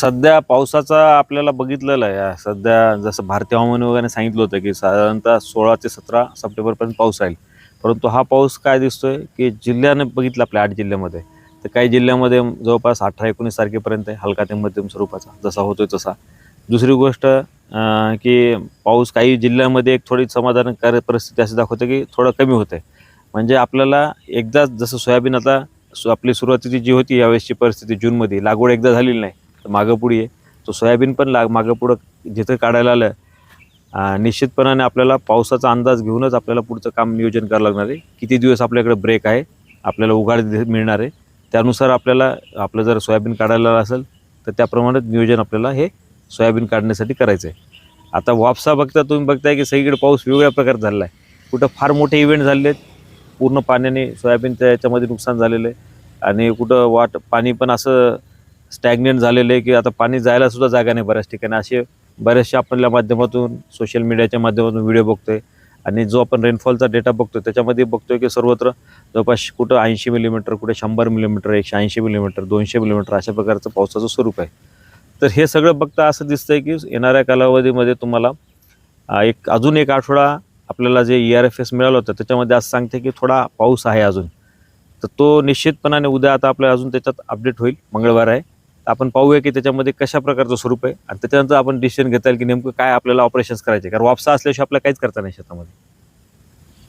सध्या पावसाचा आपल्याला बघितलेलं आहे. सध्या जसं भारतीय हवामान विभागाने सांगितलं होतं की साधारणतः 16 ते 17 सप्टेंबरपर्यंत पाऊस राहील. परंतु हा पाऊस काय दिसतोय की जिल्ह्याने बघितलं आपल्या 8 जिल्ह्यामध्ये, तर काही जिल्ह्यामध्ये जवळपास 18-19 तारखेपर्यंत आहे, हलका ते मध्यम स्वरूपाचा जसा होतोय तसा. दुसरी गोष्ट की पाऊस काही जिल्ह्यामध्ये एक थोडी समाधानकारक परिस्थिती अशी दाखवते की थोडं कमी होत आहे. म्हणजे आपल्याला एकदा जसं सोयाबीन आता आपली सुरुवातीची जी होती यावेळेसची परिस्थिती जूनमध्ये लागवड एकदा झालेली नाही, तर मागं पुढे आहे. तो सोयाबीन पण मागं पुढं जिथं काढायला आलं निश्चितपणाने आपल्याला पावसाचा अंदाज घेऊनच आपल्याला पुढचं काम नियोजन करावं लागणार आहे. किती दिवस आपल्याकडे ब्रेक आहे, आपल्याला उघाड मिळणार आहे, त्यानुसार आपल्याला आपलं जर सोयाबीन काढायला असेल तर त्याप्रमाणे नियोजन आपल्याला हे सोयाबीन काढण्यासाठी करायचं आहे. आता वापसा बघता तुम्ही बघताय की सगळीकडे पाऊस वेगवेगळ्या प्रकारे झालेला आहे. कुठं फार मोठे इव्हेंट झालेले आहेत, पूर्ण पाण्याने सोयाबीनच्या याच्यामध्ये नुकसान झालेलं आहे आणि कुठं पाणी पण असं स्टॅग्नेंट झालेलं आहे की आता पाणी जायला सुद्धा जागा नाही बऱ्याच ठिकाणी. असे बऱ्याचशा आपल्या माध्यमातून सोशल मीडियाच्या माध्यमातून व्हिडिओ बघतोय आणि जो आपण रेनफॉलचा डेटा बघतोय त्याच्यामध्ये बघतोय की सर्वत्र जवळपास कुठं 80 मिलीमीटर, कुठे 100 मिलीमीटर, 180 मिलीमीटर, 200 मिलीमीटर अशा प्रकारचं पावसाचं स्वरूप आहे. तर हे सगळं बघता असं दिसतंय की येणाऱ्या कालावधीमध्ये तुम्हाला अजून एक आठवडा आपल्याला जे ERFS मिळालं होतं त्याच्यामध्ये असं सांगते की थोडा पाऊस आहे अजून. तर तो निश्चितपणाने उद्या आता आपल्याला अजून त्याच्यात अपडेट होईल, मंगळवार आहे. तर आपण पाहूया की त्याच्यामध्ये कशा प्रकारचं स्वरूप आहे आणि त्याच्यानंतर आपण डिसिजन घेता येईल की नेमकं काय आपल्याला ऑपरेशन्स करायचे, कारण वापसा असल्याशिवाय आपल्याला काहीच करता नाही शेतामध्ये.